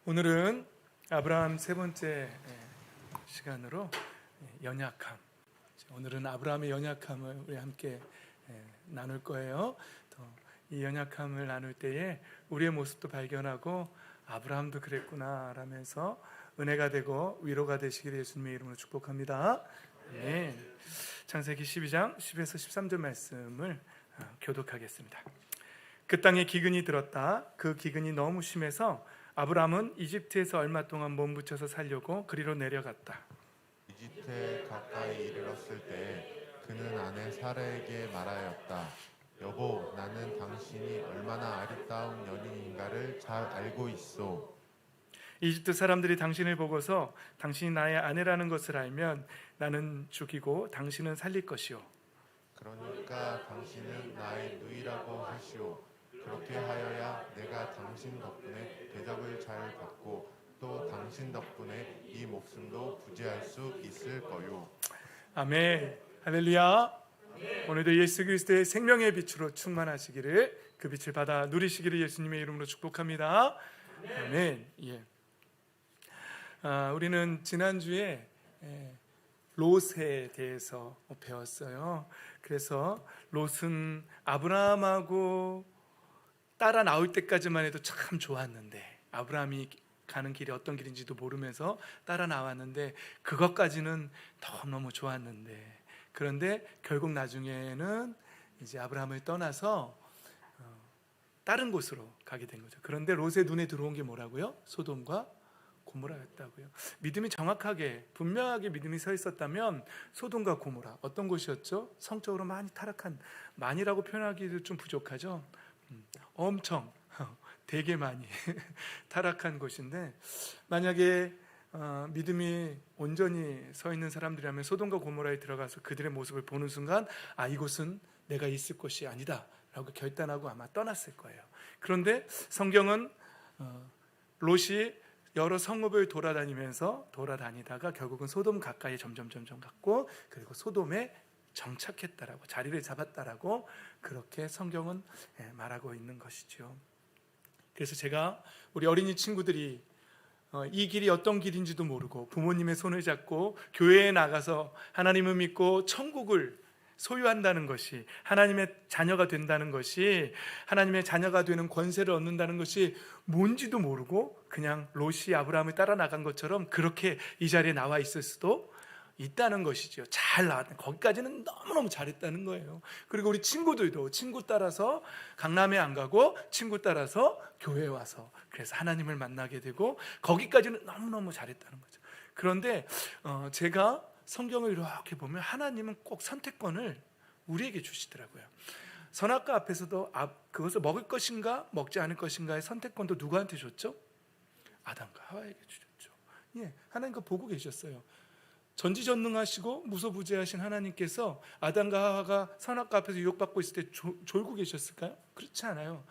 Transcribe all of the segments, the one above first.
오늘은 아브라함 세 번째 시간으로 연약함. 오늘은 아브라함의 연약함을 우리 함께 나눌 거예요. 이 연약함을 나눌 때에 우리의 모습도 발견하고 아브라함도 그랬구나 라면서 은혜가 되고 위로가 되시기를 예수님의 이름으로 축복합니다. 네. 창세기 12장 10에서 13절 말씀을 교독하겠습니다. 그 땅에 기근이 들었다. 그 기근이 너무 심해서 아브라함은 이집트에서 얼마 동안 몸부쳐서 살려고 그리로 내려갔다. 이집트에 가까이 이르렀을 때 그는 아내 사라에게 말하였다. 여보, 나는 당신이 얼마나 아리따운 여인인가를 잘 알고 있소. 이집트 사람들이 당신을 보고서 당신이 나의 아내라는 것을 알면 나는 죽이고 당신은 살릴 것이요. 그러니까 당신은 나의 누이라고 하시오. 그렇게 하여야 내가 당신 덕분에 대접을 잘 받고 또 당신 덕분에 이 목숨도 부지할 수 있을 거요. 아멘. 할렐루야. 오늘도 예수 그리스도의 생명의 빛으로 충만하시기를, 그 빛을 받아 누리시기를 예수님의 이름으로 축복합니다. 아멘. 예. 우리는 지난주에 롯에 대해서 배웠어요. 그래서 롯은 아브라함하고 따라 나올 때까지만 해도 참 좋았는데, 아브라함이 가는 길이 어떤 길인지도 모르면서 따라 나왔는데 그것까지는 너무너무 좋았는데, 그런데 결국 나중에는 이제 아브라함을 떠나서 다른 곳으로 가게 된 거죠. 그런데 롯의 눈에 들어온 게 뭐라고요? 소돔과 고모라였다고요. 믿음이 정확하게 분명하게 믿음이 서 있었다면 소돔과 고모라 어떤 곳이었죠? 성적으로 많이 타락한, 많이라고 표현하기도 좀 부족하죠. 엄청 되게 많이 타락한 곳인데, 만약에 믿음이 온전히 서 있는 사람들이라면 소돔과 고모라에 들어가서 그들의 모습을 보는 순간 이곳은 내가 있을 곳이 아니다 라고 결단하고 아마 떠났을 거예요. 그런데 성경은 롯이 여러 성읍을 돌아다니다가 결국은 소돔 가까이 점점 갔고, 그리고 소돔에 정착했다라고, 자리를 잡았다라고 그렇게 성경은 말하고 있는 것이죠. 그래서 제가 우리 어린이 친구들이 이 길이 어떤 길인지도 모르고 부모님의 손을 잡고 교회에 나가서 하나님을 믿고 천국을 소유한다는 것이, 하나님의 자녀가 된다는 것이, 하나님의 자녀가 되는 권세를 얻는다는 것이 뭔지도 모르고 그냥 롯이 아브라함을 따라 나간 것처럼 그렇게 이 자리에 나와 있을 수도 있다는 것이죠. 잘 나왔다. 거기까지는 너무너무 잘했다는 거예요. 그리고 우리 친구들도 친구 따라서 강남에 안 가고 친구 따라서 교회에 와서 그래서 하나님을 만나게 되고 거기까지는 너무너무 잘했다는 거죠. 그런데 제가 성경을 이렇게 보면 하나님은 꼭 선택권을 우리에게 주시더라고요. 선악과 앞에서도 그것을 먹을 것인가 먹지 않을 것인가의 선택권도 누구한테 줬죠? 아담과 하와에게 주셨죠. 예, 하나님 그거 보고 계셨어요. 전지전능하시고 무소부재하신 하나님께서 아담과 하와가 선악과 앞에서 유혹받고 있을 때 졸고 계셨을까요? 그렇지 않아요.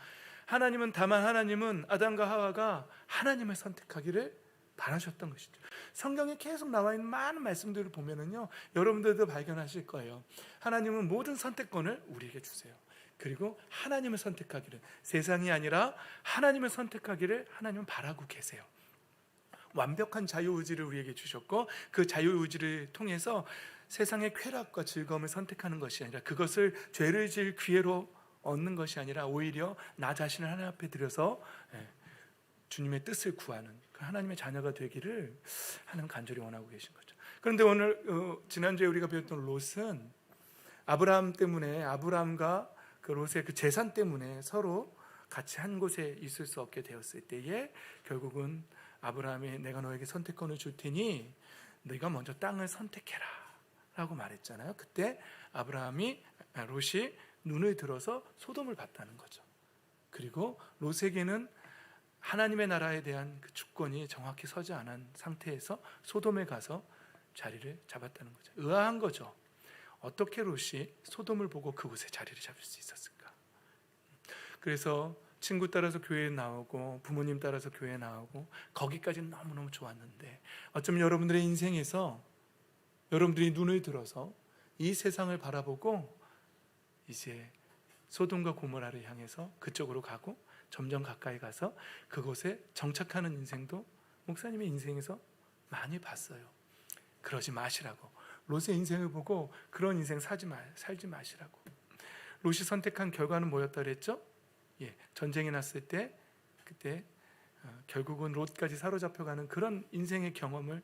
다만 하나님은 아담과 하와가 하나님을 선택하기를 바라셨던 것이죠. 성경에 계속 나와 있는 많은 말씀들을 보면은요, 여러분들도 발견하실 거예요. 하나님은 모든 선택권을 우리에게 주세요. 그리고 하나님을 선택하기를, 세상이 아니라 하나님을 선택하기를 하나님은 바라고 계세요. 완벽한 자유의지를 우리에게 주셨고, 그 자유의지를 통해서 세상의 쾌락과 즐거움을 선택하는 것이 아니라, 그것을 죄를 지을 기회로 얻는 것이 아니라 오히려 나 자신을 하나님 앞에 들여서 주님의 뜻을 구하는 그 하나님의 자녀가 되기를 하나님 간절히 원하고 계신 거죠. 그런데 오늘 지난주에 우리가 배웠던 롯은 아브라함 때문에, 아브라함과 그 롯의 그 재산 때문에 서로 같이 한 곳에 있을 수 없게 되었을 때에 결국은 아브라함이 내가 너에게 선택권을 줄 테니 네가 먼저 땅을 선택해라 라고 말했잖아요. 그때 롯이 눈을 들어서 소돔을 봤다는 거죠. 그리고 롯에게는 하나님의 나라에 대한 그 주권이 정확히 서지 않은 상태에서 소돔에 가서 자리를 잡았다는 거죠. 의아한 거죠. 어떻게 롯이 소돔을 보고 그곳에 자리를 잡을 수 있었을까? 그래서 친구 따라서 교회에 나오고 부모님 따라서 교회에 나오고 거기까지는 너무너무 좋았는데, 어쩌면 여러분들의 인생에서 여러분들이 눈을 들어서 이 세상을 바라보고 이제 소돔과 고모라를 향해서 그쪽으로 가고 점점 가까이 가서 그곳에 정착하는 인생도 목사님의 인생에서 많이 봤어요. 그러지 마시라고. 롯의 인생을 보고 그런 인생 살지 마시라고. 롯이 선택한 결과는 뭐였다 그랬죠? 전쟁이 났을 때 그때 결국은 롯까지 사로잡혀가는 그런 인생의 경험을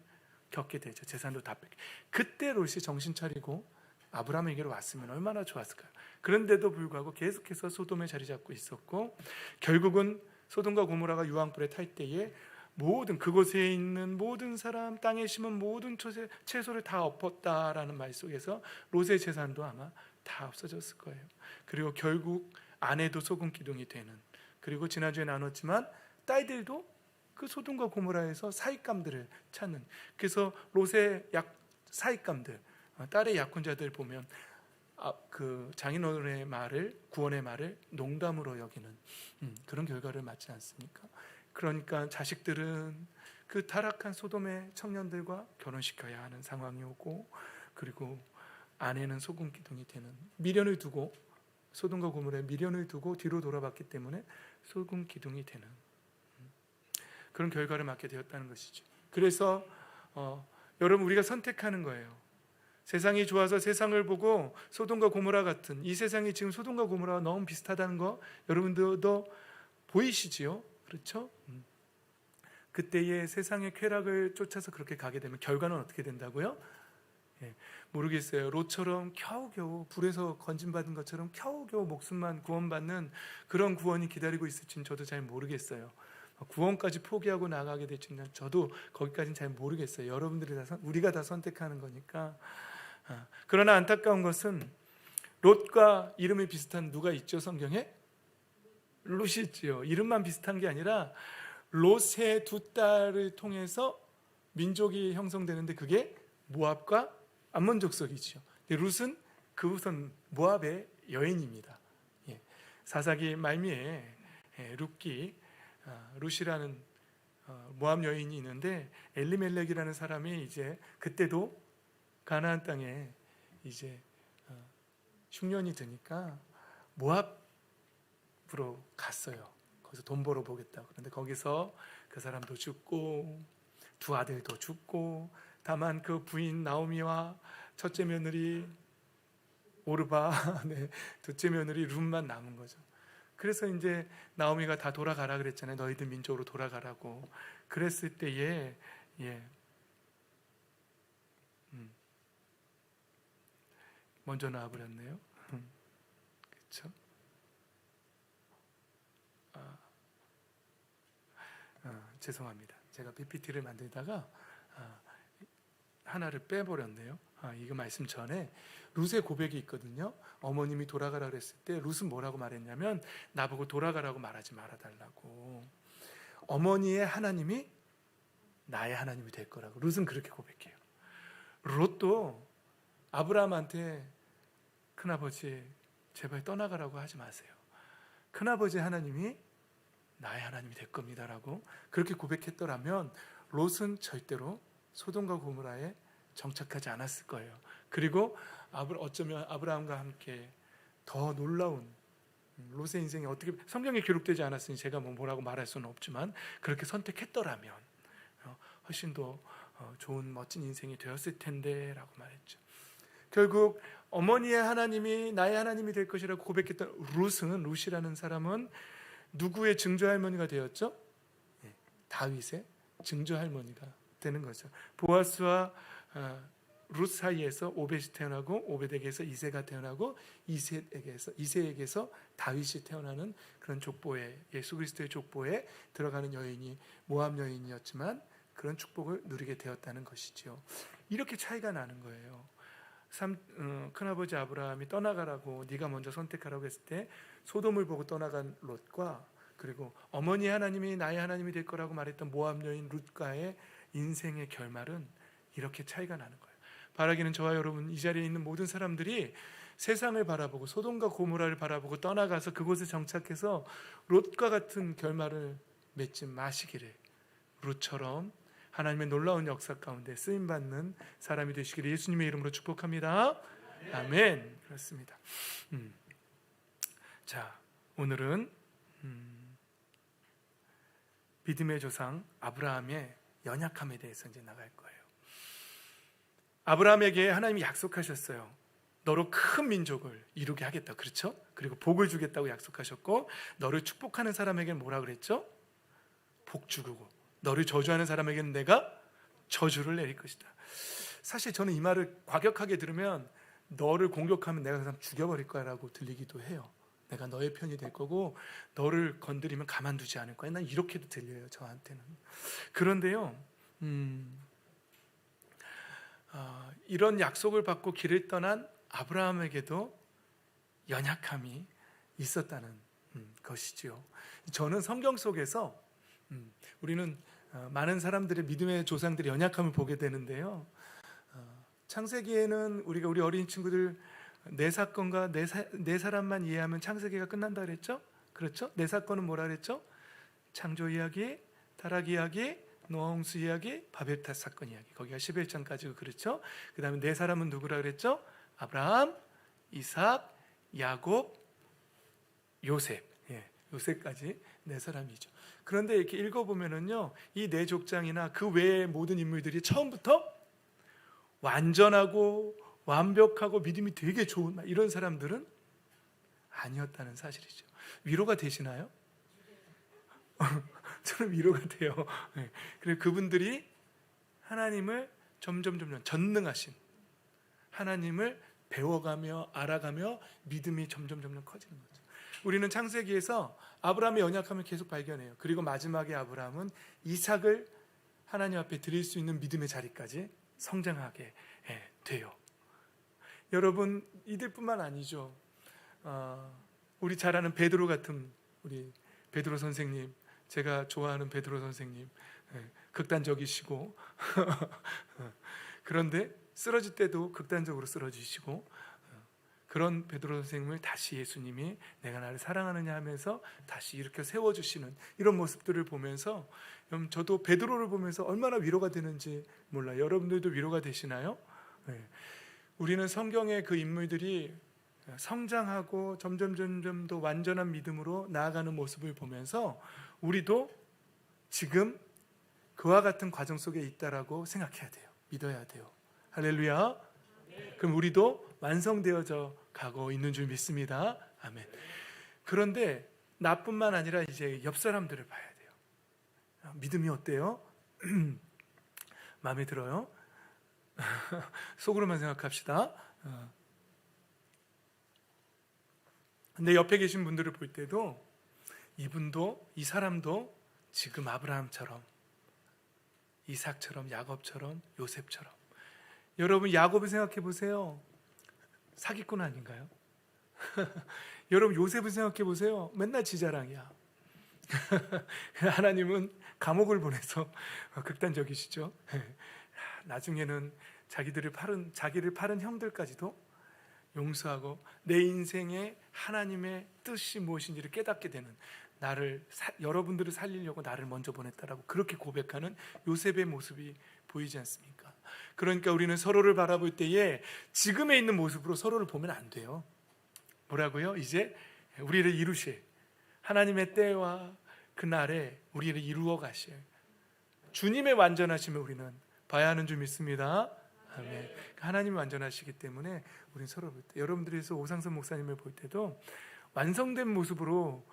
겪게 되죠. 재산도 다 뺏게. 그때 롯이 정신 차리고 아브라함에게로 왔으면 얼마나 좋았을까요? 그런데도 불구하고 계속해서 소돔에 자리 잡고 있었고, 결국은 소돔과 고모라가 유황불에 탈 때에 모든 그곳에 있는 모든 사람, 땅에 심은 모든 채소를 다 엎었다라는 말 속에서 롯의 재산도 아마 다 없어졌을 거예요. 그리고 결국 아내도 소금 기둥이 되는, 그리고 지난주에 나눴지만 딸들도 그 소돔과 고모라에서 사익감들을 찾는, 그래서 롯의 사익감들, 딸의 약혼자들 보면 그 장인어른의 말을, 구원의 말을 농담으로 여기는 그런 결과를 맞지 않습니까? 그러니까 자식들은 그 타락한 소돔의 청년들과 결혼시켜야 하는 상황이 오고, 그리고 아내는 소금 기둥이 되는, 미련을 두고, 소돔과 고모라에 미련을 두고 뒤로 돌아봤기 때문에 소금 기둥이 되는 그런 결과를 맞게 되었다는 것이죠. 그래서 여러분, 우리가 선택하는 거예요. 세상이 좋아서 세상을 보고 소돔과 고모라 같은, 이 세상이 지금 소돔과 고모라와 너무 비슷하다는 거 여러분들도 보이시지요? 그렇죠? 그때의 세상의 쾌락을 쫓아서 그렇게 가게 되면 결과는 어떻게 된다고요? 모르겠어요. 롯처럼 겨우겨우 불에서 건진받은 것처럼 겨우겨우 목숨만 구원받는 그런 구원이 기다리고 있을지는 저도 잘 모르겠어요. 구원까지 포기하고 나가게 될지는 저도 거기까지는 잘 모르겠어요. 여러분들이 우리가 다 선택하는 거니까. 그러나 안타까운 것은 롯과 이름이 비슷한 누가 있죠? 성경에? 롯이 있지요. 이름만 비슷한 게 아니라 롯의 두 딸을 통해서 민족이 형성되는데 그게 모압과 암몬 족속이죠. 롯은 그 우선 모압의 여인입니다. 사사기 말미에 룻이라는 모압 여인이 있는데, 엘리멜렉이라는 사람이 이제 그때도 가나안 땅에 이제 흉년이 드니까 모압으로 갔어요. 거기서 돈 벌어 보겠다. 그런데 거기서 그 사람도 죽고 두 아들도 죽고, 다만 그 부인 나오미와 첫째 며느리 오르바, 둘째 며느리 룻만 남은 거죠. 그래서 이제 나오미가 다 돌아가라 그랬잖아요. 너희들 민족으로 돌아가라고. 그랬을 때에 먼저 나와버렸네요. 그렇죠? 죄송합니다. 제가 PPT를 만들다가 하나를 빼버렸네요. 이거 말씀 전에 룻의 고백이 있거든요. 어머님이 돌아가라 그랬을 때 룻은 뭐라고 말했냐면, 나보고 돌아가라고 말하지 말아달라고. 어머니의 하나님이 나의 하나님이 될 거라고 룻은 그렇게 고백해요. 롯도 아브라함한테 큰아버지 제발 떠나가라고 하지 마세요. 큰아버지 하나님이 나의 하나님이 될 겁니다라고 그렇게 고백했더라면 롯은 절대로 소돔과 고모라에 정착하지 않았을 거예요. 그리고 어쩌면 아브라함과 함께 더 놀라운 롯의 인생이 어떻게 성경에 기록되지 않았으니 제가 뭐라고 말할 수는 없지만, 그렇게 선택했더라면 훨씬 더 좋은 멋진 인생이 되었을 텐데 라고 말했죠. 결국 어머니의 하나님이 나의 하나님이 될 것이라고 고백했던 룻이라는 사람은 누구의 증조할머니가 되었죠? 다윗의 증조할머니가 되는 거죠. 보아스와 룻 사이에서 오벳이 태어나고, 오벳에게서 이새가 태어나고, 이새에게서 다윗이 태어나는 그런 족보에, 예수 그리스도의 족보에 들어가는 여인이 모압 여인이었지만 그런 축복을 누리게 되었다는 것이죠. 이렇게 차이가 나는 거예요. 큰아버지 아브라함이 떠나가라고, 네가 먼저 선택하라고 했을 때 소돔을 보고 떠나간 롯과, 그리고 어머니 하나님이 나의 하나님이 될 거라고 말했던 모압 여인 룻과의 인생의 결말은 이렇게 차이가 나는 거예요. 바라기는 저와 여러분, 이 자리에 있는 모든 사람들이 세상을 바라보고 소돔과 고모라를 바라보고 떠나가서 그곳에 정착해서 롯과 같은 결말을 맺지 마시기를, 롯처럼 하나님의 놀라운 역사 가운데 쓰임받는 사람이 되시기를 예수님의 이름으로 축복합니다. 아멘. 그렇습니다. 자, 오늘은 믿음의 조상 아브라함의 연약함에 대해서 이제 나갈 거예요. 아브라함에게 하나님이 약속하셨어요. 너로 큰 민족을 이루게 하겠다. 그렇죠? 그리고 복을 주겠다고 약속하셨고, 너를 축복하는 사람에게는 뭐라 그랬죠? 복 주고, 너를 저주하는 사람에게는 내가 저주를 내릴 것이다. 사실 저는 이 말을 과격하게 들으면 너를 공격하면 내가 그 사람 죽여버릴 거야 라고 들리기도 해요. 내가 너의 편이 될 거고 너를 건드리면 가만두지 않을 거야. 난 이렇게도 들려요, 저한테는. 그런데요, 이런 약속을 받고 길을 떠난 아브라함에게도 연약함이 있었다는 것이지요. 저는 성경 속에서 우리는 많은 사람들의 믿음의 조상들의 연약함을 보게 되는데요. 창세기에는 우리 어린 친구들 네 사건과 네 사람만 이해하면 창세기가 끝난다 그랬죠? 그렇죠? 네 사건은 뭐라 그랬죠? 창조 이야기, 타락 이야기, 노아 홍수 이야기, 바벨탑 사건 이야기. 거기가 11장까지고 그렇죠? 그 다음에 네 사람은 누구라 그랬죠? 아브라함, 이삭, 야곱, 요셉. 요셉까지 네 사람이죠. 그런데 이렇게 읽어보면은요, 이 네 족장이나 그 외의 모든 인물들이 처음부터 완전하고 완벽하고 믿음이 되게 좋은 이런 사람들은 아니었다는 사실이죠. 위로가 되시나요? 저는 위로가 돼요. 그리고 그분들이 하나님을 점점 전능하신 하나님을 배워가며 알아가며 믿음이 점점 커지는 거죠. 우리는 창세기에서 아브라함의 연약함을 계속 발견해요. 그리고 마지막에 아브라함은 이삭을 하나님 앞에 드릴 수 있는 믿음의 자리까지 성장하게 돼요. 여러분, 이들뿐만 아니죠. 우리 잘 아는 베드로 같은 우리 베드로 선생님, 제가 좋아하는 베드로 선생님, 극단적이시고 그런데 쓰러질 때도 극단적으로 쓰러지시고, 그런 베드로 선생님을 다시 예수님이 내가 나를 사랑하느냐 하면서 다시 일으켜 세워주시는 이런 모습들을 보면서 저도 베드로를 보면서 얼마나 위로가 되는지 몰라요. 여러분들도 위로가 되시나요? 우리는 성경의 그 인물들이 성장하고 점점 더 완전한 믿음으로 나아가는 모습을 보면서 우리도 지금 그와 같은 과정 속에 있다라고 생각해야 돼요. 믿어야 돼요. 할렐루야. 그럼 우리도 완성되어져 가고 있는 줄 믿습니다. 아멘. 그런데 나뿐만 아니라 이제 옆 사람들을 봐야 돼요. 믿음이 어때요? 마음에 들어요? 속으로만 생각합시다. 근데 옆에 계신 분들을 볼 때도 이분도, 이 사람도 지금 아브라함처럼, 이삭처럼, 야곱처럼, 요셉처럼. 여러분, 야곱을 생각해 보세요. 사기꾼 아닌가요? 여러분, 요셉을 생각해 보세요. 맨날 지자랑이야. 하나님은 감옥을 보내서 극단적이시죠. 나중에는 자기를 파른 형들까지도 용서하고 내 인생에 하나님의 뜻이 무엇인지를 깨닫게 되는, 여러분들을 살리려고 나를 먼저 보냈다라고 그렇게 고백하는 요셉의 모습이 보이지 않습니까? 그러니까 우리는 서로를 바라볼 때에 지금에 있는 모습으로 서로를 보면 안 돼요. 뭐라고요? 이제 우리를 이루실 하나님의 때와 그날에 우리를 이루어 가실 주님의 완전하심을 우리는 봐야 하는 줄 믿습니다. 아멘. 하나님이 완전하시기 때문에 우리는 서로 볼 때, 여러분들에서 오상선 목사님을 볼 때도 완성된 모습으로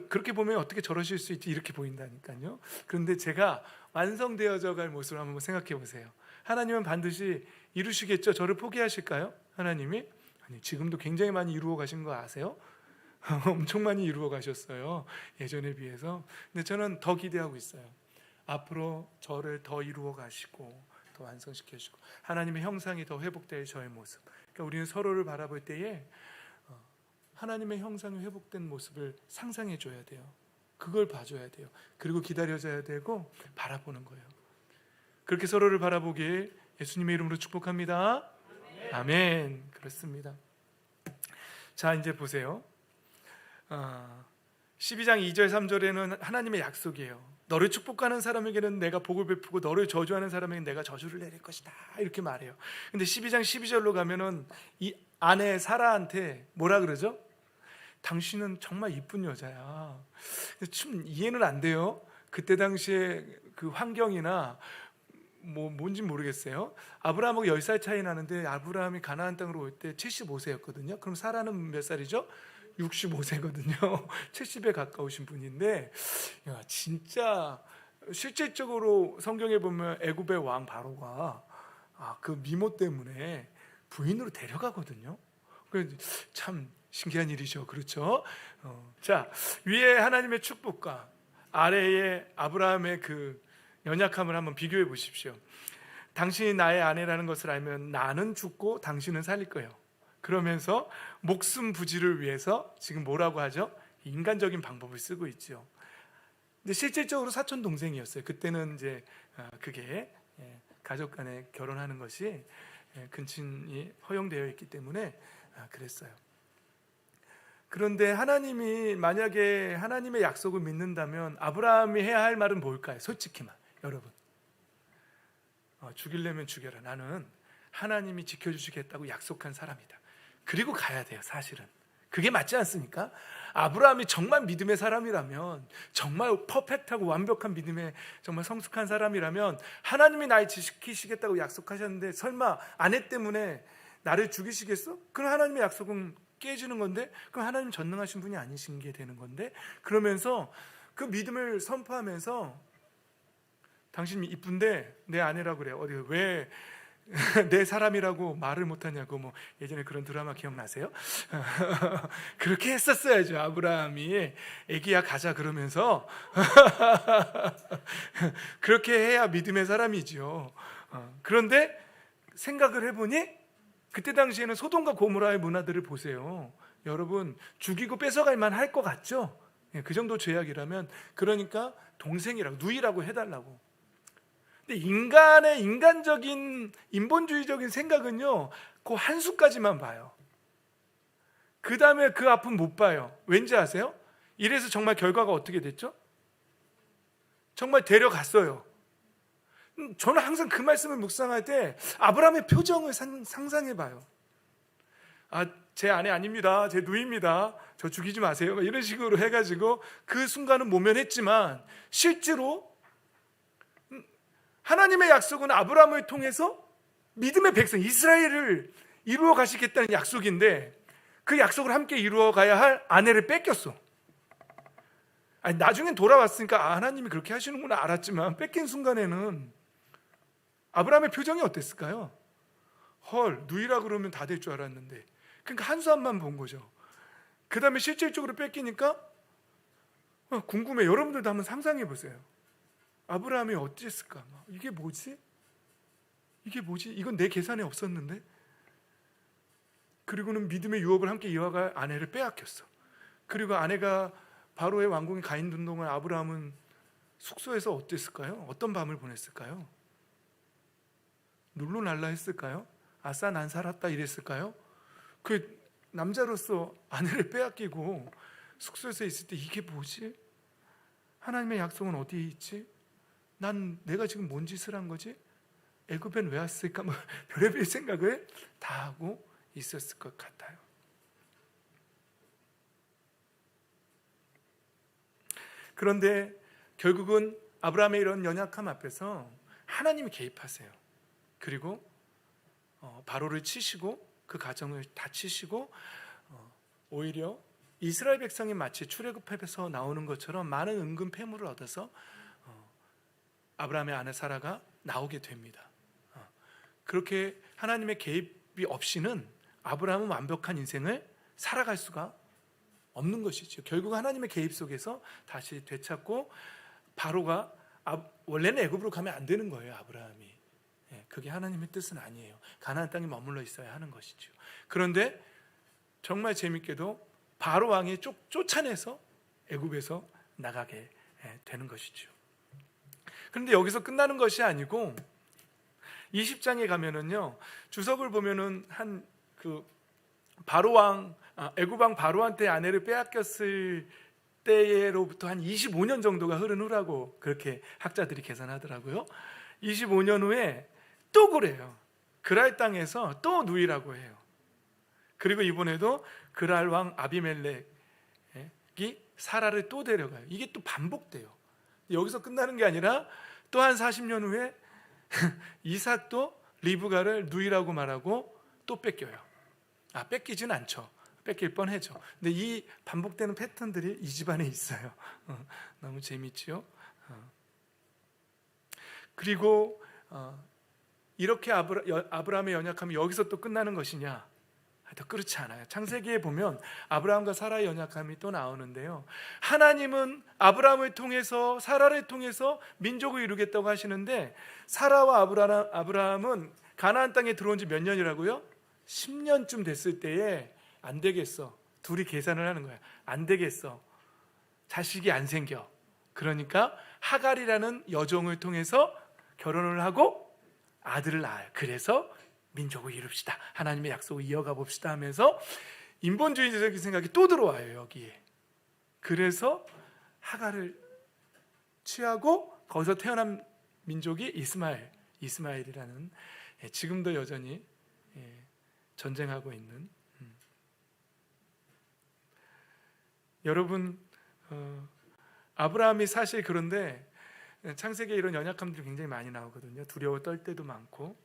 그렇게 보면 어떻게 저러실 수 있지 이렇게 보인다니까요. 그런데 제가 완성되어져 갈 모습을 한번 생각해 보세요. 하나님은 반드시 이루시겠죠? 저를 포기하실까요? 하나님이? 아니, 지금도 굉장히 많이 이루어 가신 거 아세요? 엄청 많이 이루어 가셨어요. 예전에 비해서. 근데 저는 더 기대하고 있어요. 앞으로 저를 더 이루어 가시고 더 완성시켜 주시고 하나님의 형상이 더 회복될 저의 모습. 그러니까 우리는 서로를 바라볼 때에 하나님의 형상이 회복된 모습을 상상해 줘야 돼요. 그걸 봐줘야 돼요. 그리고 기다려줘야 되고 바라보는 거예요. 그렇게 서로를 바라보길 예수님의 이름으로 축복합니다. 아멘. 아멘. 그렇습니다. 자, 이제 보세요. 12장 2절 3절에는 하나님의 약속이에요. 너를 축복하는 사람에게는 내가 복을 베푸고 너를 저주하는 사람에게는 내가 저주를 내릴 것이다, 이렇게 말해요. 근데 12장 12절로 가면은 이 아내 사라한테 뭐라 그러죠? 당신은 정말 이쁜 여자야. 좀 이해는 안 돼요. 그때 당시에 그 환경이나 뭔지 모르겠어요. 아브라함하고 10살 차이 나는데 아브라함이 가나안 땅으로 올 때 75세였거든요. 그럼 사라는 몇 살이죠? 65세거든요. 70에 가까우신 분인데, 야, 진짜 실질적으로 성경에 보면 애굽의 왕 바로가 그 미모 때문에 부인으로 데려가거든요. 그래서 참 신기한 일이죠. 그렇죠? 자, 위에 하나님의 축복과 아래에 아브라함의 그 연약함을 한번 비교해 보십시오. 당신이 나의 아내라는 것을 알면 나는 죽고 당신은 살릴 거예요. 그러면서 목숨 부지를 위해서 지금 뭐라고 하죠? 인간적인 방법을 쓰고 있죠. 근데 실질적으로 사촌 동생이었어요. 그때는 이제 그게 가족 간에 결혼하는 것이 근친이 허용되어 있기 때문에 그랬어요. 그런데 하나님이 만약에 하나님의 약속을 믿는다면 아브라함이 해야 할 말은 뭘까요? 솔직히만 여러분, 죽이려면 죽여라. 나는 하나님이 지켜주시겠다고 약속한 사람이다. 그리고 가야 돼요. 사실은 그게 맞지 않습니까? 아브라함이 정말 믿음의 사람이라면, 정말 퍼펙트하고 완벽한 믿음의 정말 성숙한 사람이라면 하나님이 날 지키시겠다고 약속하셨는데 설마 아내 때문에 나를 죽이시겠어? 그럼 하나님의 약속은 깨지는 건데, 그럼 하나님 전능하신 분이 아니신 게 되는 건데, 그러면서 그 믿음을 선포하면서 당신이 이쁜데 내 아내라고 그래요. 어디 왜 내 사람이라고 말을 못하냐고, 예전에 그런 드라마 기억나세요? 그렇게 했었어야죠. 아브라함이 애기야 가자 그러면서 그렇게 해야 믿음의 사람이죠. 그런데 생각을 해보니 그때 당시에는 소돔과 고모라의 문화들을 보세요. 여러분, 죽이고 뺏어갈 만할 것 같죠? 그 정도 죄악이라면. 그러니까 동생이라고, 누이라고 해달라고. 근데 인간의 인간적인 인본주의적인 생각은요, 그 한 수까지만 봐요. 그 다음에 그 앞은 못 봐요. 왠지 아세요? 이래서 정말 결과가 어떻게 됐죠? 정말 데려갔어요. 저는 항상 그 말씀을 묵상할 때 아브라함의 표정을 상상해 봐요. 제 아내 아닙니다. 제 누이입니다. 저 죽이지 마세요. 이런 식으로 해가지고 그 순간은 모면했지만, 실제로 하나님의 약속은 아브라함을 통해서 믿음의 백성 이스라엘을 이루어 가시겠다는 약속인데, 그 약속을 함께 이루어 가야 할 아내를 뺏겼어. 나중엔 돌아왔으니까 하나님이 그렇게 하시는구나 알았지만, 뺏긴 순간에는 아브라함의 표정이 어땠을까요? 헐, 누이라 그러면 다 될 줄 알았는데. 그러니까 한수함만 본 거죠. 그 다음에 실질적으로 뺏기니까 궁금해. 여러분들도 한번 상상해 보세요. 아브라함이 어땠을까? 이게 뭐지? 이건 내 계산에 없었는데? 그리고는 믿음의 유업을 함께 이어갈 아내를 빼앗겼어. 그리고 아내가 바로의 왕궁에 가 있는 동안 아브라함은 숙소에서 어땠을까요? 어떤 밤을 보냈을까요? 룰루랄라 했을까요? 아싸 난 살았다 이랬을까요? 그 남자로서 아내를 빼앗기고 숙소에서 있을 때 이게 뭐지? 하나님의 약속은 어디에 있지? 내가 지금 뭔 짓을 한 거지? 애굽엔 왜 왔을까? 별의별 생각을 다 하고 있었을 것 같아요. 그런데 결국은 아브라함의 이런 연약함 앞에서 하나님이 개입하세요. 그리고 바로를 치시고 그 가정을 다 치시고, 오히려 이스라엘 백성이 마치 출애굽에서 나오는 것처럼 많은 은근 폐물을 얻어서 아브라함의 아내 사라가 나오게 됩니다. 그렇게 하나님의 개입이 없이는 아브라함은 완벽한 인생을 살아갈 수가 없는 것이죠. 결국 하나님의 개입 속에서 다시 되찾고, 바로가 원래는 애굽으로 가면 안 되는 거예요. 아브라함이. 그게 하나님의 뜻은 아니에요. 가나안 땅에 머물러 있어야 하는 것이죠. 그런데 정말 재밌게도 바로 왕이 쫓아내서 애굽에서 나가게 되는 것이죠. 그런데 여기서 끝나는 것이 아니고 20장에 가면은요, 주석을 보면은 바로 왕, 애굽 왕 바로한테 아내를 빼앗겼을 때로부터 한 25년 정도가 흐른 후라고 그렇게 학자들이 계산하더라고요. 25년 후에 또 그래요. 그랄 땅에서 또 누이라고 해요. 그리고 이번에도 그랄 왕 아비멜렉이 사라를 또 데려가요. 이게 또 반복돼요. 여기서 끝나는 게 아니라 또 한 40년 후에 이삭도 리브가를 누이라고 말하고 또 뺏겨요. 뺏기진 않죠. 뺏길 뻔하죠. 근데 이 반복되는 패턴들이 이 집안에 있어요. 너무 재밌죠. 그리고 이렇게 아브라함의 연약함이 여기서 또 끝나는 것이냐? 더 그렇지 않아요. 창세기에 보면 아브라함과 사라의 연약함이 또 나오는데요. 하나님은 아브라함을 통해서 사라를 통해서 민족을 이루겠다고 하시는데 사라와 아브라함은 가나안 땅에 들어온 지 몇 년이라고요? 10년쯤 됐을 때에 안 되겠어. 둘이 계산을 하는 거야. 안 되겠어. 자식이 안 생겨. 그러니까 하갈이라는 여종을 통해서 결혼을 하고 아들을 낳아요. 그래서 민족을 이룹시다. 하나님의 약속을 이어가 봅시다 하면서 인본주의적인 생각이 또 들어와요. 여기에. 그래서 하갈을 취하고 거기서 태어난 민족이 이스마엘이라는 지금도 여전히 전쟁하고 있는 여러분, 아브라함이 사실 그런데 창세기에 이런 연약함들이 굉장히 많이 나오거든요. 두려워 떨 때도 많고.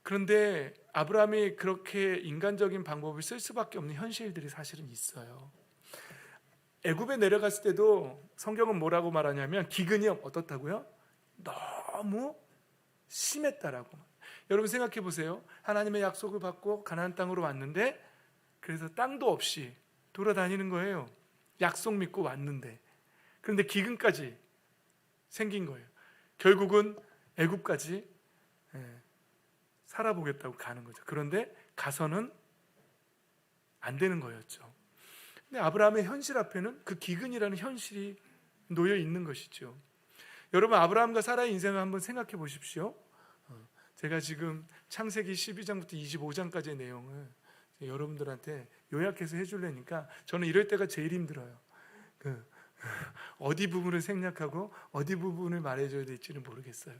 그런데 아브라함이 그렇게 인간적인 방법을 쓸 수밖에 없는 현실들이 사실은 있어요. 애굽에 내려갔을 때도 성경은 뭐라고 말하냐면 기근이 어떻다고요? 너무 심했다라고. 여러분 생각해 보세요. 하나님의 약속을 받고 가나안 땅으로 왔는데 그래서 땅도 없이 돌아다니는 거예요. 약속 믿고 왔는데. 그런데 기근까지 생긴 거예요. 결국은 애굽까지 살아보겠다고 가는 거죠. 그런데 가서는 안 되는 거였죠. 근데 아브라함의 현실 앞에는 그 기근이라는 현실이 놓여 있는 것이죠. 여러분 아브라함과 사라의 인생을 한번 생각해 보십시오. 제가 지금 창세기 12장부터 25장까지의 내용을 여러분들한테 요약해서 해주려니까 저는 이럴 때가 제일 힘들어요. 어디 부분을 생략하고 어디 부분을 말해줘야 될지는 모르겠어요.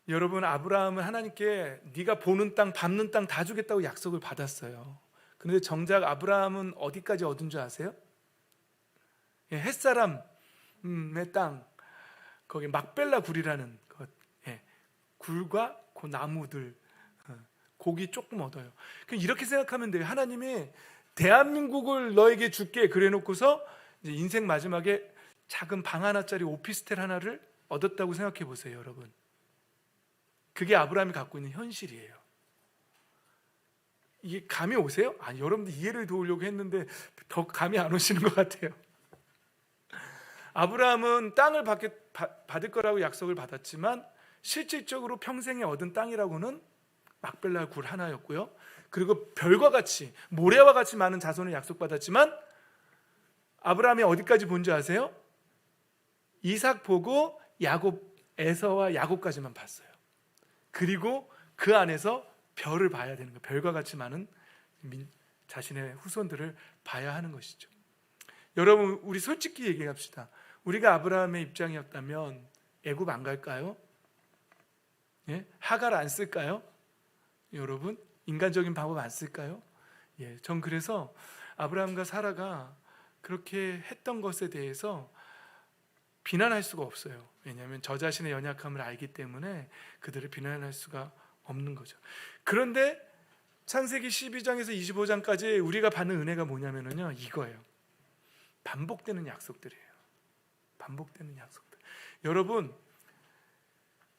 여러분 아브라함은 하나님께 네가 보는 땅 밟는 땅 다 주겠다고 약속을 받았어요. 그런데 정작 아브라함은 어디까지 얻은 줄 아세요? 햇사람의 땅, 거기 막벨라 굴이라는 것, 굴과 그 나무들, 고기 조금 얻어요. 이렇게 생각하면 돼요. 하나님이 대한민국을 너에게 줄게 그래놓고서 이제 인생 마지막에 작은 방 하나짜리 오피스텔 하나를 얻었다고 생각해 보세요, 여러분. 그게 아브라함이 갖고 있는 현실이에요. 이게 감이 오세요? 여러분들 이해를 도우려고 했는데 더 감이 안 오시는 것 같아요. 아브라함은 땅을 받을 거라고 약속을 받았지만 실질적으로 평생에 얻은 땅이라고는 막벨라 굴 하나였고요. 그리고 별과 같이 모래와 같이 많은 자손을 약속받았지만 아브라함이 어디까지 본 줄 아세요? 이삭 보고 에서와 야곱까지만 봤어요. 그리고 그 안에서 별을 봐야 되는 거예요. 별과 같이 많은 자신의 후손들을 봐야 하는 것이죠. 여러분 우리 솔직히 얘기합시다. 우리가 아브라함의 입장이었다면 애굽 안 갈까요? 하갈 안 쓸까요? 여러분 인간적인 방법 안 쓸까요? 전 그래서 아브라함과 사라가 그렇게 했던 것에 대해서 비난할 수가 없어요. 왜냐하면 저 자신의 연약함을 알기 때문에 그들을 비난할 수가 없는 거죠. 그런데 창세기 12장에서 25장까지 우리가 받는 은혜가 뭐냐면요, 이거예요. 반복되는 약속들이에요. 반복되는 약속들. 여러분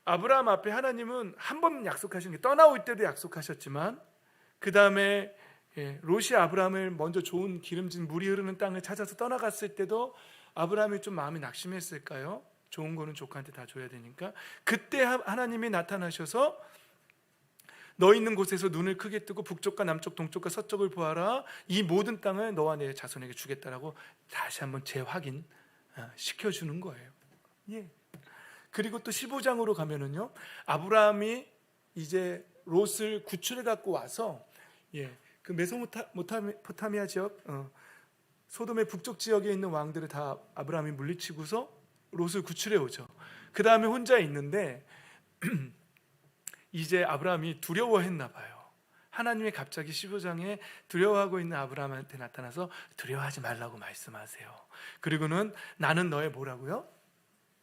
아브라함 앞에 하나님은 한 번 약속하신 게 떠나올 때도 약속하셨지만 그 다음에 롯이 아브라함을 먼저 좋은 기름진 물이 흐르는 땅을 찾아서 떠나갔을 때도 아브라함이 좀 마음이 낙심했을까요? 좋은 거는 조카한테 다 줘야 되니까. 그때 하나님이 나타나셔서 너 있는 곳에서 눈을 크게 뜨고 북쪽과 남쪽 동쪽과 서쪽을 보아라. 이 모든 땅을 너와 내 자손에게 주겠다라고 다시 한번 재확인 시켜주는 거예요. 그리고 또 15장으로 가면은요, 아브라함이 이제 롯을 구출해 갖고 와서 그 메소포타미아 지역, 소돔의 북쪽 지역에 있는 왕들을 다 아브라함이 물리치고서 롯을 구출해 오죠. 그 다음에 혼자 있는데 이제 아브라함이 두려워했나 봐요. 하나님이 갑자기 15장에 두려워하고 있는 아브라함한테 나타나서 두려워하지 말라고 말씀하세요. 그리고는 나는 너의 뭐라고요?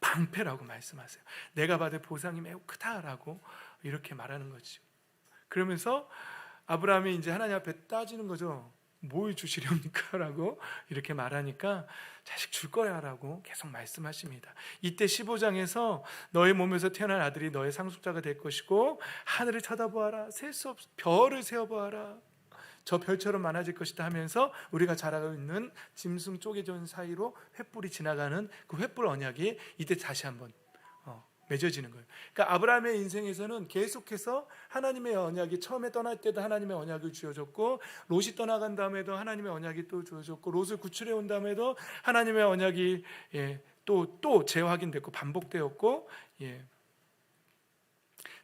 방패라고 말씀하세요. 내가 받을 보상이 매우 크다라고 이렇게 말하는 거죠. 그러면서 아브라함이 이제 하나님 앞에 따지는 거죠. 뭘 주시렵니까? 라고 이렇게 말하니까 자식 줄 거야 라고 계속 말씀하십니다. 이때 15장에서 너의 몸에서 태어난 아들이 너의 상속자가 될 것이고 하늘을 쳐다보아라, 셀 수 없 별을 세어보아라, 저 별처럼 많아질 것이다 하면서 우리가 잘 알고 있는 짐승 쪼개진 사이로 횃불이 지나가는 그 횃불 언약이 이때 다시 한번 맺어지는 거예요. 그러니까 아브라함의 인생에서는 계속해서 하나님의 언약이, 처음에 떠날 때도 하나님의 언약을 주어졌고, 롯이 떠나간 다음에도 하나님의 언약이 또 주어졌고, 롯을 구출해 온 다음에도 하나님의 언약이 또 재확인됐고 반복되었고,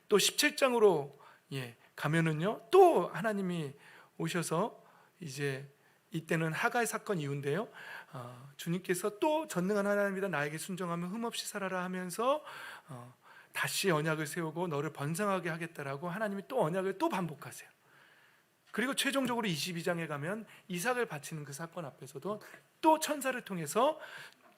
또 17장으로 가면은요, 또 하나님이 오셔서 이제 이때는 하갈 사건 이후인데요, 주님께서 또 전능한 하나님이다, 나에게 순종하면 흠없이 살아라 하면서 다시 언약을 세우고 너를 번성하게 하겠다라고 하나님이 또 언약을 또 반복하세요. 그리고 최종적으로 22장에 가면 이삭을 바치는 그 사건 앞에서도 또 천사를 통해서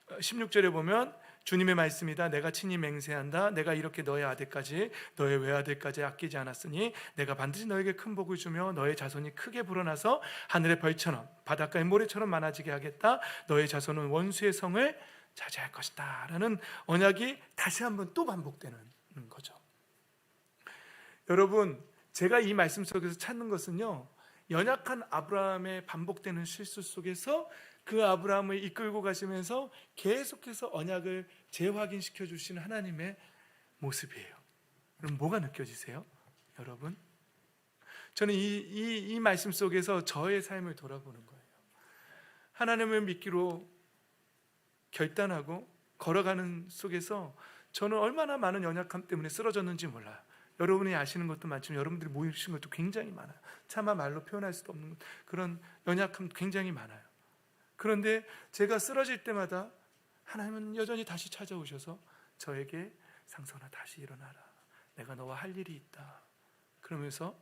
16절에 보면 주님의 말씀이다, 내가 친히 맹세한다, 내가 이렇게 너의 아들까지 너의 외아들까지 아끼지 않았으니 내가 반드시 너에게 큰 복을 주며 너의 자손이 크게 불어나서 하늘의 별처럼 바닷가의 모래처럼 많아지게 하겠다, 너의 자손은 원수의 성을 차지할 것이다 라는 언약이 다시 한번 또 반복되는 거죠. 여러분, 제가 이 말씀 속에서 찾는 것은요, 연약한 아브라함의 반복되는 실수 속에서 그 아브라함을 이끌고 가시면서 계속해서 언약을 재확인시켜 주시는 하나님의 모습이에요. 그럼 뭐가 느껴지세요? 여러분, 저는 이 말씀 속에서 저의 삶을 돌아보는 거예요. 하나님을 믿기로 결단하고 걸어가는 속에서 저는 얼마나 많은 연약함 때문에 쓰러졌는지 몰라요. 여러분이 아시는 것도 많지만 여러분들이 모이신 것도 굉장히 많아요. 차마 말로 표현할 수도 없는 그런 연약함 굉장히 많아요. 그런데 제가 쓰러질 때마다 하나님은 여전히 다시 찾아오셔서 저에게 상선아 다시 일어나라, 내가 너와 할 일이 있다 그러면서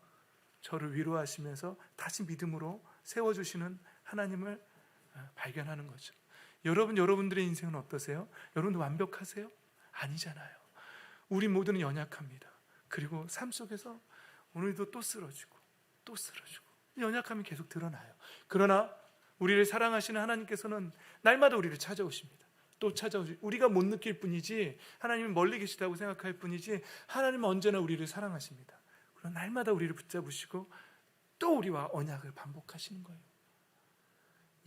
저를 위로하시면서 다시 믿음으로 세워주시는 하나님을 발견하는 거죠. 여러분들의 인생은 어떠세요? 여러분도 완벽하세요? 아니잖아요. 우리 모두는 연약합니다. 그리고 삶 속에서 오늘도 또 쓰러지고 연약함이 계속 드러나요. 그러나 우리를 사랑하시는 하나님께서는 날마다 우리를 찾아오십니다. 또 찾아오시고, 우리가 못 느낄 뿐이지, 하나님이 멀리 계시다고 생각할 뿐이지, 하나님은 언제나 우리를 사랑하십니다. 그러나 날마다 우리를 붙잡으시고 또 우리와 언약을 반복하시는 거예요.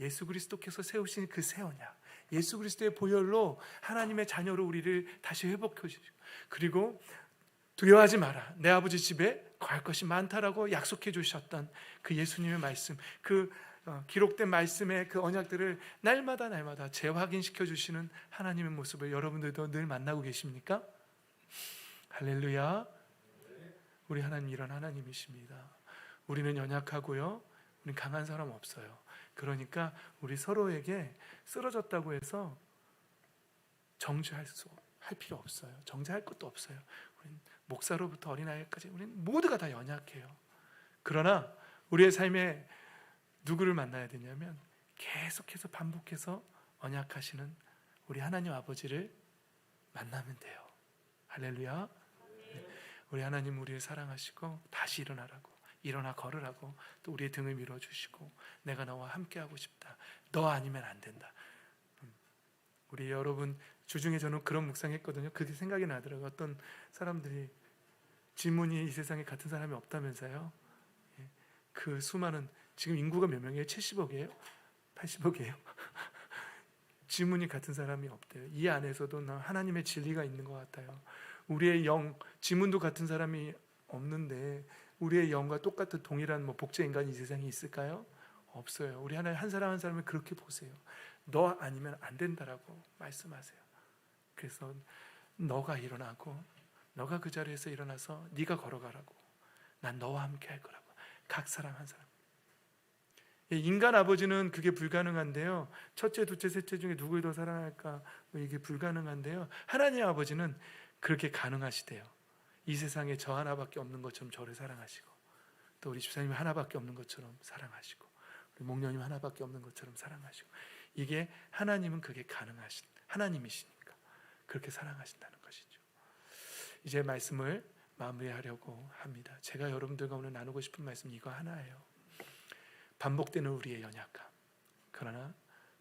예수 그리스도께서 세우신 그 새 언약, 예수 그리스도의 보혈로 하나님의 자녀로 우리를 다시 회복해 주시고, 그리고 두려워하지 마라, 내 아버지 집에 거할 것이 많다라고 약속해 주셨던 그 예수님의 말씀, 그 기록된 말씀의 그 언약들을 날마다 재확인시켜 주시는 하나님의 모습을 여러분들도 늘 만나고 계십니까? 할렐루야. 우리 하나님 이런 하나님이십니다. 우리는 연약하고요, 우리는 강한 사람 없어요. 그러니까 우리 서로에게 쓰러졌다고 해서 정죄할 필요 없어요. 정죄할 것도 없어요. 우리는 목사로부터 어린아이까지 우리는 모두가 다 연약해요. 그러나 우리의 삶에 누구를 만나야 되냐면 계속해서 반복해서 언약하시는 우리 하나님 아버지를 만나면 돼요. 할렐루야. 우리 하나님 우리를 사랑하시고 다시 일어나 걸으라고 또 우리의 등을 밀어주시고, 내가 너와 함께하고 싶다, 너 아니면 안 된다. 우리 여러분 주중에 저는 그런 묵상했거든요. 그게 생각이 나더라고요. 어떤 사람들이 질문이 이 세상에 같은 사람이 없다면서요. 그 수많은, 지금 인구가 몇 명이에요? 70억이에요? 80억이에요? 지문이 같은 사람이 없대요. 이 안에서도 하나님의 진리가 있는 것 같아요. 우리의 영, 지문도 같은 사람이 없는데 우리의 영과 똑같은 동일한 복제 인간이 이 세상에 있을까요? 없어요. 우리 하나님 한 사람 한 사람을 그렇게 보세요. 너 아니면 안 된다라고 말씀하세요. 그래서 너가 일어나고, 너가 그 자리에서 일어나서 네가 걸어가라고, 난 너와 함께 할 거라고. 각 사람 한 사람. 인간 아버지는 그게 불가능한데요. 첫째, 둘째, 셋째 중에 누구를 더 사랑할까? 이게 불가능한데요. 하나님 아버지는 그렇게 가능하시대요. 이 세상에 저 하나밖에 없는 것처럼 저를 사랑하시고, 또 우리 집사님이 하나밖에 없는 것처럼 사랑하시고 우리 목녀님 하나밖에 없는 것처럼 사랑하시고 이게 하나님은 그게 가능하신 하나님이시니까 그렇게 사랑하신다는 것이죠. 이제 말씀을 마무리하려고 합니다. 제가 여러분들과 오늘 나누고 싶은 말씀 이거 하나예요. 반복되는 우리의 연약함, 그러나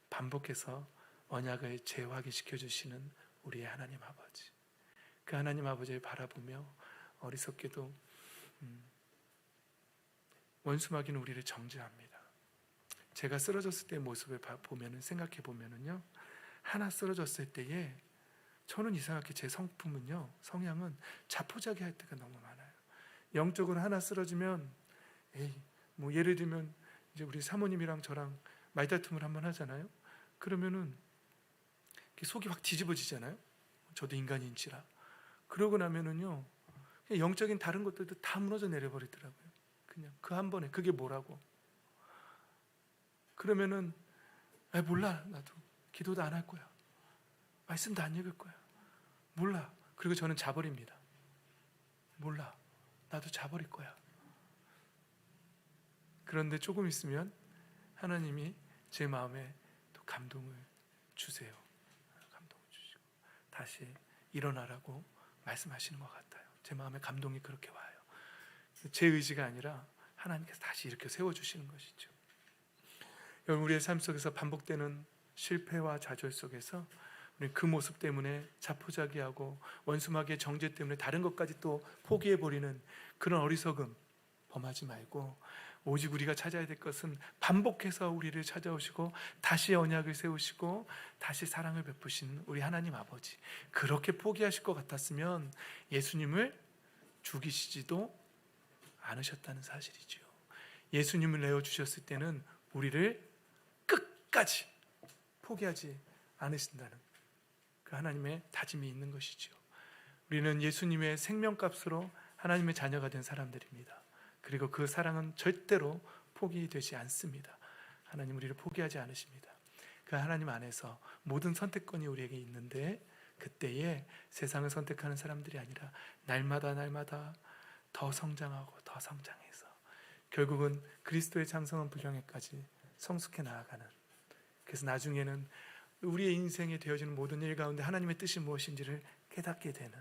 반복해서 언약을 재확인시켜 주시는 우리의 하나님 아버지, 그 하나님 아버지를 바라보며 어리석게도 원수마귀는 우리를 정죄합니다. 제가 쓰러졌을 때의 모습을 생각해 보면은요, 하나 쓰러졌을 때에 저는 이상하게 제 성향은 자포자기할 때가 너무 많아요. 영적으로 하나 쓰러지면 뭐 예를 들면 이제 우리 사모님이랑 저랑 말다툼을 한번 하잖아요. 그러면은 속이 확 뒤집어지잖아요. 저도 인간인지라. 그러고 나면은요, 영적인 다른 것들도 다 무너져 내려버리더라고요. 그냥 그 한 번에. 그게 뭐라고? 그러면은 몰라, 나도 기도도 안 할 거야, 말씀도 안 읽을 거야, 몰라. 그리고 저는 자버립니다. 몰라, 나도 자버릴 거야. 그런데 조금 있으면 하나님이 제 마음에 또 감동을 주세요. 감동을 주시고 다시 일어나라고 말씀하시는 것 같아요. 제 마음에 감동이 그렇게 와요. 제 의지가 아니라 하나님께서 다시 이렇게 세워주시는 것이죠. 여러분, 우리의 삶 속에서 반복되는 실패와 좌절 속에서 우리는 그 모습 때문에 자포자기하고 원수마귀의 정죄 때문에 다른 것까지 또 포기해버리는 그런 어리석음 범하지 말고, 오직 우리가 찾아야 될 것은 반복해서 우리를 찾아오시고 다시 언약을 세우시고 다시 사랑을 베푸시는 우리 하나님 아버지, 그렇게 포기하실 것 같았으면 예수님을 죽이시지도 않으셨다는 사실이죠. 예수님을 내어주셨을 때는 우리를 끝까지 포기하지 않으신다는 그 하나님의 다짐이 있는 것이죠. 우리는 예수님의 생명값으로 하나님의 자녀가 된 사람들입니다. 그리고 그 사랑은 절대로 포기되지 않습니다. 하나님 우리를 포기하지 않으십니다. 그 하나님 안에서 모든 선택권이 우리에게 있는데, 그때에 세상을 선택하는 사람들이 아니라 날마다 더 성장하고 더 성장해서 결국은 그리스도의 장성한 분량에까지 성숙해 나아가는, 그래서 나중에는 우리의 인생에 되어지는 모든 일 가운데 하나님의 뜻이 무엇인지를 깨닫게 되는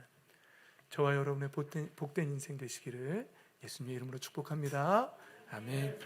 저와 여러분의 복된 인생 되시기를 예수님의 이름으로 축복합니다. 아멘.